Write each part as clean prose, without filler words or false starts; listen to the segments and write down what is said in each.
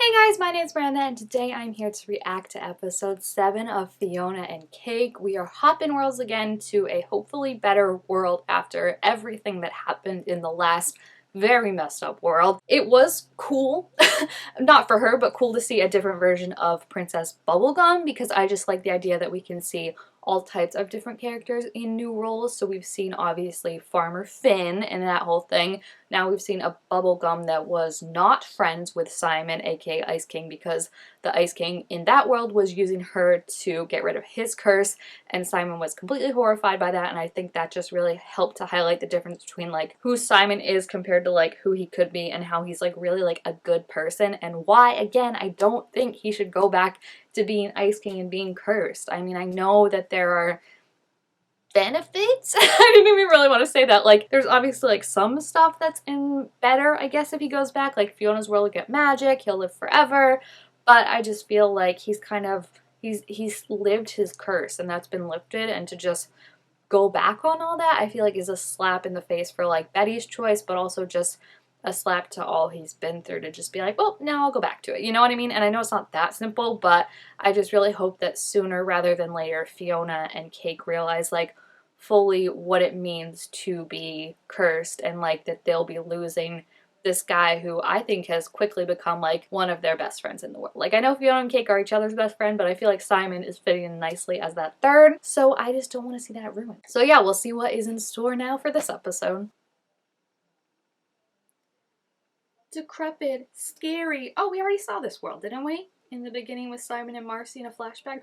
Hey guys, my name is Miranda and today I'm here to react to episode 7 of Fionna and Cake. We are hopping worlds again to a hopefully better world after everything that happened in the last very messed up world. It was cool, not for her, but cool to see a different version of Princess Bubblegum because I just like the idea that we can see all types of different characters in new roles. So we've seen obviously Farmer Finn and that whole thing. Now we've seen a Bubblegum that was not friends with Simon, aka Ice King, because the Ice King in that world was using her to get rid of his curse, and Simon was completely horrified by that, and I think that just really helped to highlight the difference between like who Simon is compared to like who he could be and how he's like really like a good person, and why, again, I don't think he should go back to being Ice King and being cursed. I mean, I know that there are benefits. I didn't even really want to say that. Like, there's obviously like some stuff that's in better, I guess, if he goes back. Like Fiona's world will get magic, he'll live forever. But I just feel like he's kind of he's lived his curse and that's been lifted, and to just go back on all that, I feel like is a slap in the face for like Betty's choice, but also just a slap to all he's been through, to just be like, well, now I'll go back to it. You know what I mean? And I know it's not that simple, but I just really hope that sooner rather than later, Fionna and Cake realize like fully what it means to be cursed, and like that they'll be losing this guy who I think has quickly become like one of their best friends in the world. Like, I know Fionna and Cake are each other's best friend, but I feel like Simon is fitting in nicely as that third, so I just don't want to see that ruined. So yeah, we'll see what is in store now for this episode. Decrepit, scary. Oh, we already saw this world, didn't we? In the beginning with Simon and Marcy in a flashback.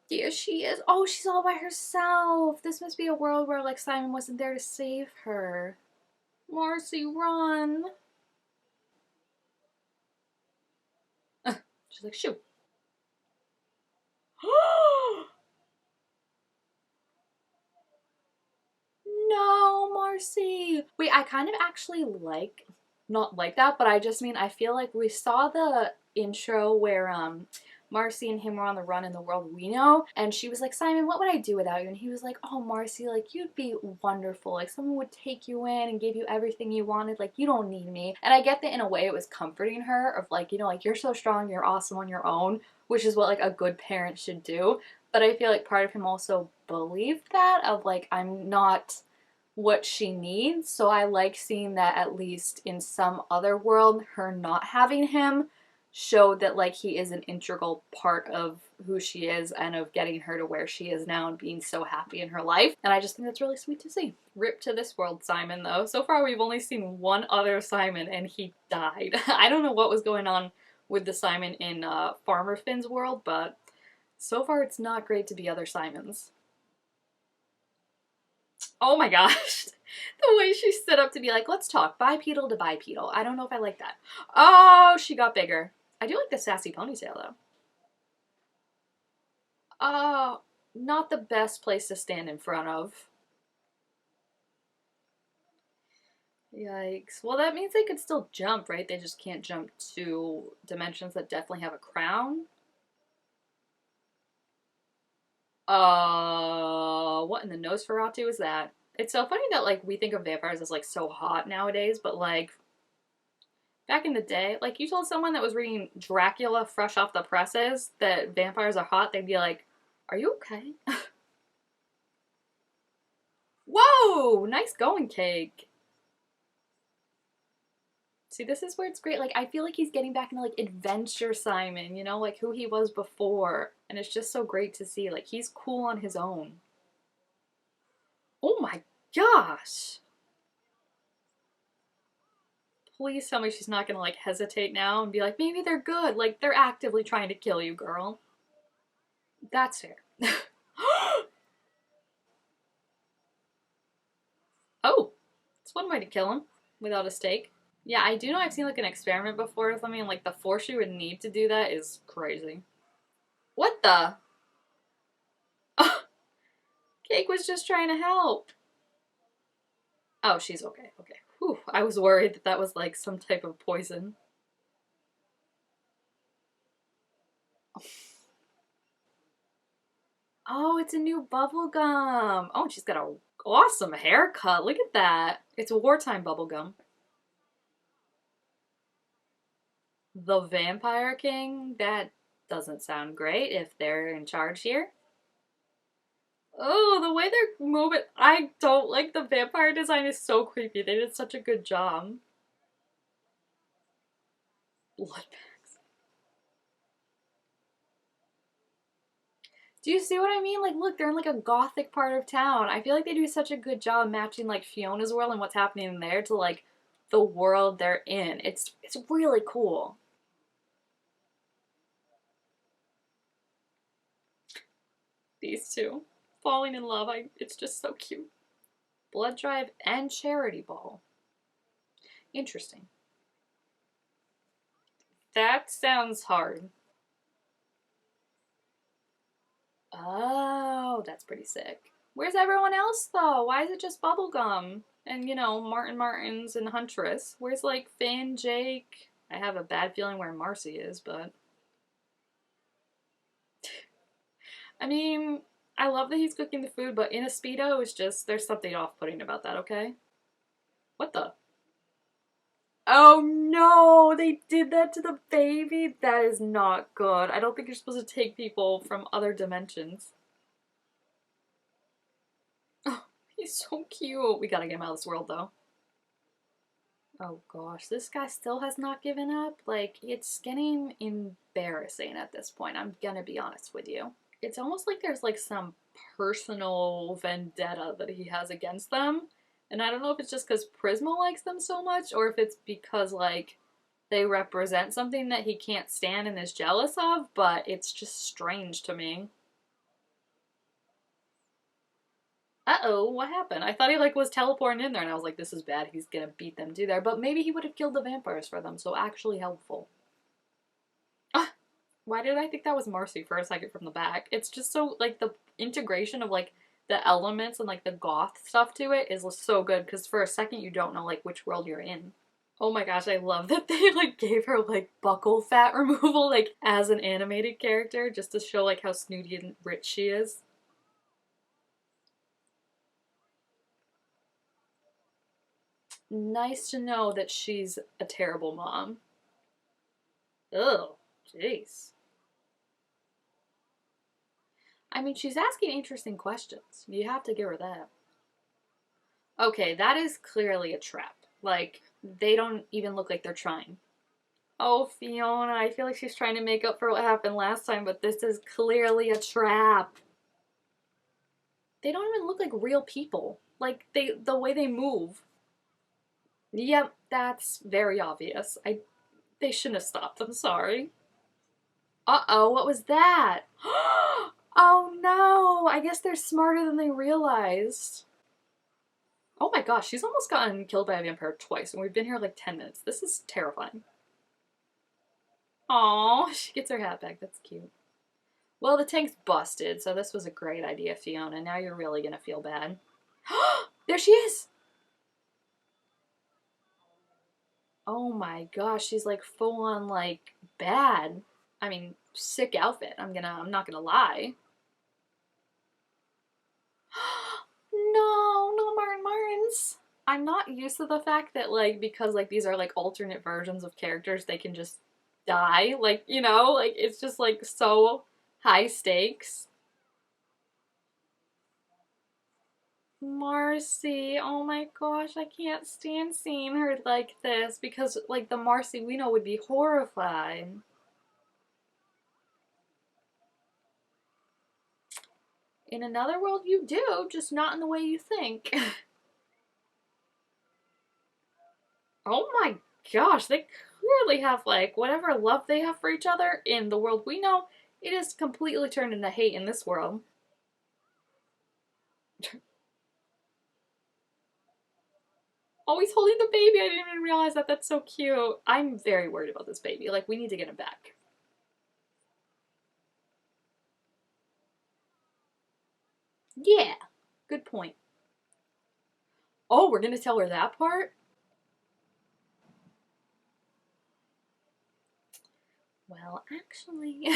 Here she is. Oh, she's all by herself. This must be a world where like Simon wasn't there to save her. Marcy, run. She's like, shoot. No, Marcy. Wait, I kind of actually like, not like that, but I just mean I feel like we saw the intro where Marcy and him were on the run in the world we know, and she was like, Simon, what would I do without you? And he was like, oh, Marcy, like, you'd be wonderful. Like, someone would take you in and give you everything you wanted. Like, you don't need me. And I get that in a way it was comforting her of like, you know, like, you're so strong, you're awesome on your own, which is what like a good parent should do. But I feel like part of him also believed that of like, I'm not what she needs. So I like seeing that at least in some other world, her not having him showed that like he is an integral part of who she is and of getting her to where she is now and being so happy in her life. And I just think that's really sweet to see. Rip to this world, Simon, though. So far we've only seen one other Simon and he died. I don't know what was going on with the Simon in Farmer Finn's world, but so far it's not great to be other Simons. Oh my gosh. The way she stood up to be like, let's talk bipedal to bipedal. I don't know if I like that. Oh, she got bigger. I do like the sassy ponytail though. Oh, not the best place to stand in front of. Yikes. Well, that means they could still jump, right? They just can't jump to dimensions that definitely have a crown. What in the Nosferatu is that? It's so funny that like we think of vampires as like so hot nowadays, but like back in the day, like you told someone that was reading Dracula fresh off the presses that vampires are hot, they'd be like, are you okay? Whoa! Nice going, Cake. See, this is where it's great. Like, I feel like he's getting back into like adventure Simon, you know, like who he was before. And it's just so great to see. Like, he's cool on his own. Oh my gosh! Please tell me she's not gonna like hesitate now and be like, maybe they're good. Like, they're actively trying to kill you, girl. That's fair. Oh, it's one way to kill him without a stake. Yeah, I do know I've seen like an experiment before with something, and like the force you would need to do that is crazy. What the? Cake was just trying to help. Oh, she's okay. Okay. Whew, I was worried that that was like some type of poison. Oh, it's a new bubble gum. Oh, and she's got a awesome haircut. Look at that. It's a wartime bubble gum. The Vampire King? That doesn't sound great if they're in charge here. Oh, the way they're moving. I don't like the vampire design is so creepy. They did such a good job. Blood. Do you see what I mean? Like, look, they're in like a gothic part of town. I feel like they do such a good job matching like Fiona's world and what's happening there to like the world they're in. It's really cool. These two falling in love. It's just so cute. Blood drive and charity ball. Interesting. That sounds hard. Oh, that's pretty sick. Where's everyone else though? Why is it just Bubblegum? And Martin Martins and Huntress. Where's like Finn, Jake? I have a bad feeling where Marcy is, but I mean, I love that he's cooking the food, but in a Speedo is just there's something off putting about that, okay? What the? Oh no, they did that to the baby? That is not good. I don't think you're supposed to take people from other dimensions. Oh, he's so cute. We gotta get him out of this world though. Oh gosh, this guy still has not given up? Like, it's getting embarrassing at this point. I'm gonna be honest with you. It's almost like there's like some personal vendetta that he has against them. And I don't know if it's just because Prisma likes them so much or if it's because like they represent something that he can't stand and is jealous of, but it's just strange to me. Uh-oh, what happened? I thought he like was teleporting in there and I was like, this is bad, he's gonna beat them to there. But maybe he would have killed the vampires for them, so actually helpful. Ah, why did I think that was Marcy for a second from the back? It's just so, like, the integration of, like, the elements and, like, the goth stuff to it is so good, because for a second you don't know, like, which world you're in. Oh my gosh, I love that they, like, gave her, like, buckle fat removal, like, as an animated character, just to show, like, how snooty and rich she is. Nice to know that she's a terrible mom. Ugh, jeez. I mean, she's asking interesting questions. You have to give her that. Okay, that is clearly a trap. Like, they don't even look like they're trying. Oh, Fionna, I feel like she's trying to make up for what happened last time, but this is clearly a trap. They don't even look like real people. Like, the way they move. Yep, that's very obvious. They shouldn't have stopped, I'm sorry. Uh-oh, what was that? Oh no, I guess they're smarter than they realized. Oh my gosh, she's almost gotten killed by a vampire twice, and we've been here like 10 minutes. This is terrifying. Aw, she gets her hat back. That's cute. Well, the tank's busted, so this was a great idea, Fionna. Now you're really gonna feel bad. There she is! Oh my gosh, she's like full on like bad. I mean, sick outfit. I'm not gonna lie. No, no Martin Martins. I'm not used to the fact that like because like these are like alternate versions of characters, they can just die. Like, like it's just like so high stakes. Marcy, oh my gosh, I can't stand seeing her like this because like the Marcy we know would be horrified. In another world you do, just not in the way you think. Oh my gosh, they clearly have like whatever love they have for each other in the world we know, it is completely turned into hate in this world. Oh, he's holding the baby. I didn't even realize that. That's so cute. I'm very worried about this baby. Like, we need to get him back. Yeah, good point. Oh, we're gonna tell her that part? Well, actually,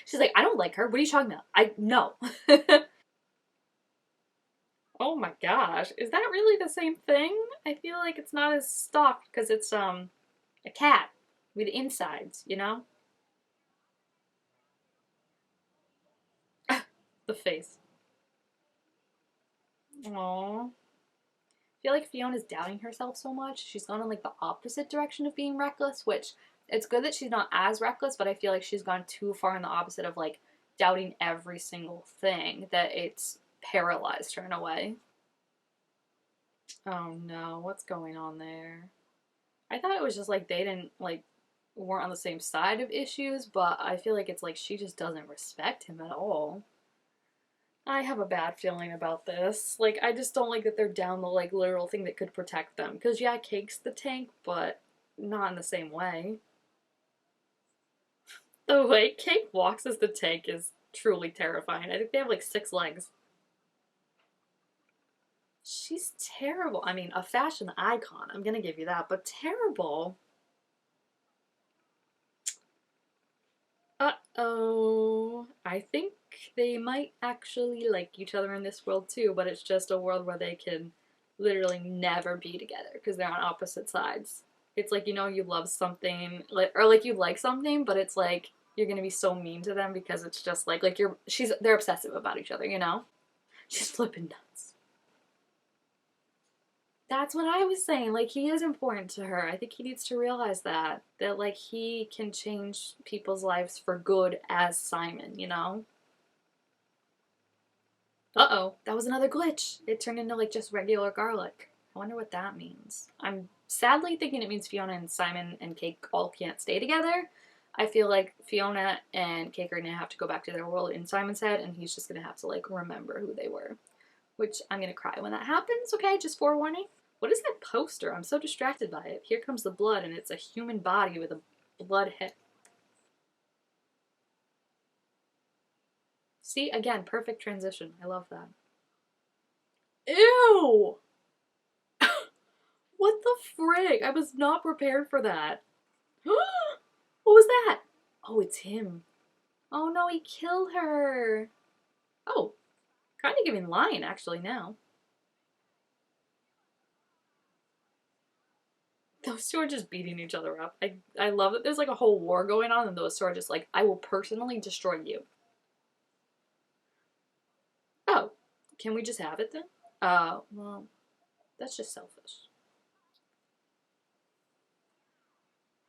she's like, I don't like her. What are you talking about? I no. Oh my gosh, is that really the same thing? I feel like it's not as stalked because it's a cat. with insides, you know? The face. Aww. I feel like Fiona's doubting herself so much. She's gone in like the opposite direction of being reckless, which it's good that she's not as reckless, but I feel like she's gone too far in the opposite of like doubting every single thing that it's paralyzed her in a way. Oh no, what's going on there? I thought it was just like they didn't like weren't on the same side of issues, but I feel like it's like she just doesn't respect him at all. I have a bad feeling about this. Like, I just don't like that they're down the, like, literal thing that could protect them. Because, yeah, Cake's the tank, but not in the same way. The way Cake walks as the tank is truly terrifying. I think they have, like, 6 legs. She's terrible. I mean, a fashion icon, I'm gonna give you that, but terrible. Uh-oh. I think they might actually like each other in this world too, but it's just a world where they can literally never be together because they're on opposite sides. It's like, you know, you love something, like, or like you like something, but it's like you're gonna be so mean to them because it's just like they're obsessive about each other, you know? She's flipping nuts. That's what I was saying. Like, he is important to her. I think he needs to realize that like he can change people's lives for good as Simon, you know? Uh-oh, that was another glitch. It turned into like just regular garlic. I wonder what that means. I'm sadly thinking it means Fionna and Simon and Cake all can't stay together. I feel like Fionna and Cake are gonna have to go back to their world in Simon's head, and he's just gonna have to like remember who they were. Which I'm gonna cry when that happens, okay? Just forewarning. What is that poster? I'm so distracted by it. Here comes the blood, and it's a human body with a blood head. See, again, perfect transition. I love that. Ew! What the frig? I was not prepared for that. What was that? Oh, it's him. Oh no, he killed her. Oh, kind of giving Lion actually now. Those two are just beating each other up. I love that there's like a whole war going on and those two are just like, I will personally destroy you. Oh, can we just have it then? Well, that's just selfish.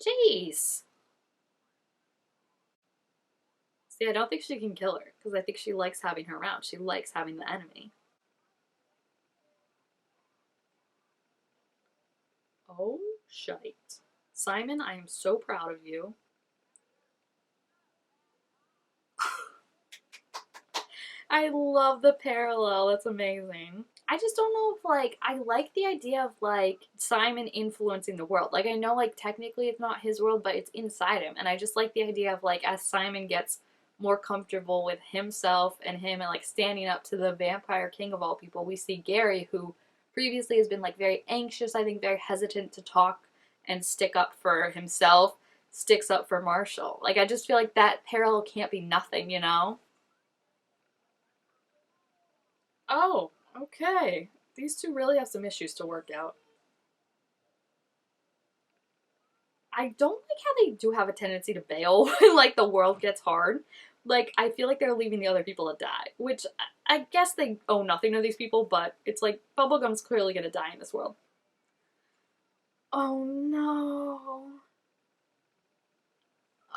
Jeez. See, I don't think she can kill her because I think she likes having her around. She likes having the enemy. Oh, shite. Simon, I am so proud of you. I love the parallel. That's amazing. I just don't know if like I like the idea of like Simon influencing the world. Like I know like technically it's not his world, but it's inside him. And I just like the idea of like as Simon gets more comfortable with himself and him and like standing up to the vampire king of all people, we see Gary who previously has been like very anxious, I think very hesitant to talk and stick up for himself, sticks up for Marshall. Like I just feel like that parallel can't be nothing, you know? Oh, okay. These two really have some issues to work out. I don't like how they do have a tendency to bail when like the world gets hard. Like I feel like they're leaving the other people to die, which I guess they owe nothing to these people, but it's like Bubblegum's clearly gonna die in this world. Oh no.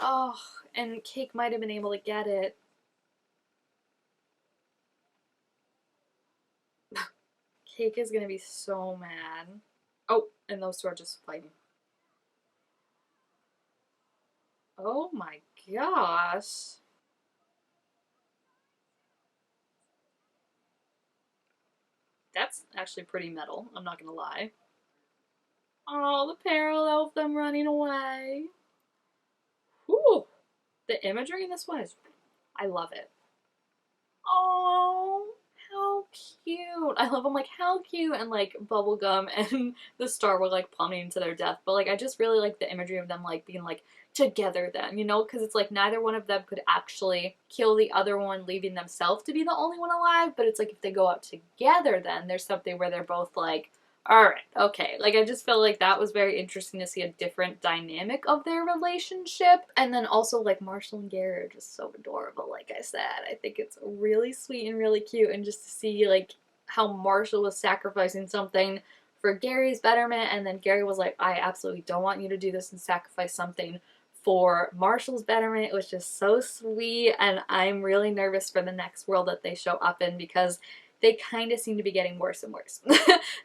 Oh, and Cake might have been able to get it. Cake is gonna be so mad. Oh, and those two are just fighting. Oh my gosh. That's actually pretty metal, I'm not gonna lie. Oh, the parallel of them running away. Whew. The imagery in this one is, I love it. Oh, how cute. I love them like, how cute. And like Bubblegum and the star were like plummeting to their death. But like, I just really like the imagery of them like being like together then, you know? Because it's like neither one of them could actually kill the other one, leaving themselves to be the only one alive. But it's like if they go out together, then there's something where they're both like, Alright, okay. Like, I just feel like that was very interesting to see a different dynamic of their relationship. And then also, like, Marshall and Gary are just so adorable, like I said. I think it's really sweet and really cute. And just to see, like, how Marshall was sacrificing something for Gary's betterment. And then Gary was like, I absolutely don't want you to do this and sacrifice something for Marshall's betterment. It was just so sweet. And I'm really nervous for the next world that they show up in because they kind of seem to be getting worse and worse.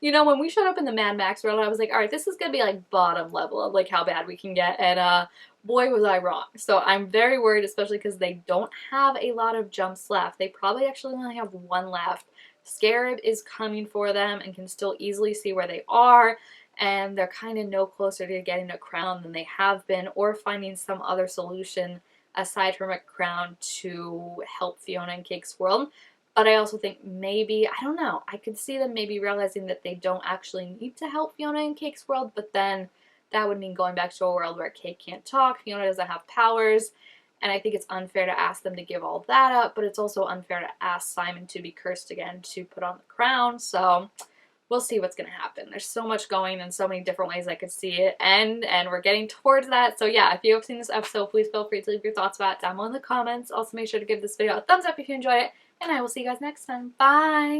You know, when we showed up in the Mad Max world, I was like, all right, this is going to be like bottom level of like how bad we can get. And boy, was I wrong. So I'm very worried, especially because they don't have a lot of jumps left. They probably actually only have one left. Scarab is coming for them and can still easily see where they are. And they're kind of no closer to getting a crown than they have been, or finding some other solution aside from a crown to help Fionna and Cake's world. But I also think maybe, I don't know, I could see them maybe realizing that they don't actually need to help Fionna in Cake's world, but then that would mean going back to a world where Cake can't talk, Fionna doesn't have powers, and I think it's unfair to ask them to give all that up, but it's also unfair to ask Simon to be cursed again to put on the crown, so we'll see what's going to happen. There's so much going in so many different ways I could see it end, and we're getting towards that. So yeah, if you have seen this episode, please feel free to leave your thoughts about it down below in the comments. Also, make sure to give this video a thumbs up if you enjoyed it, and I will see you guys next time. Bye!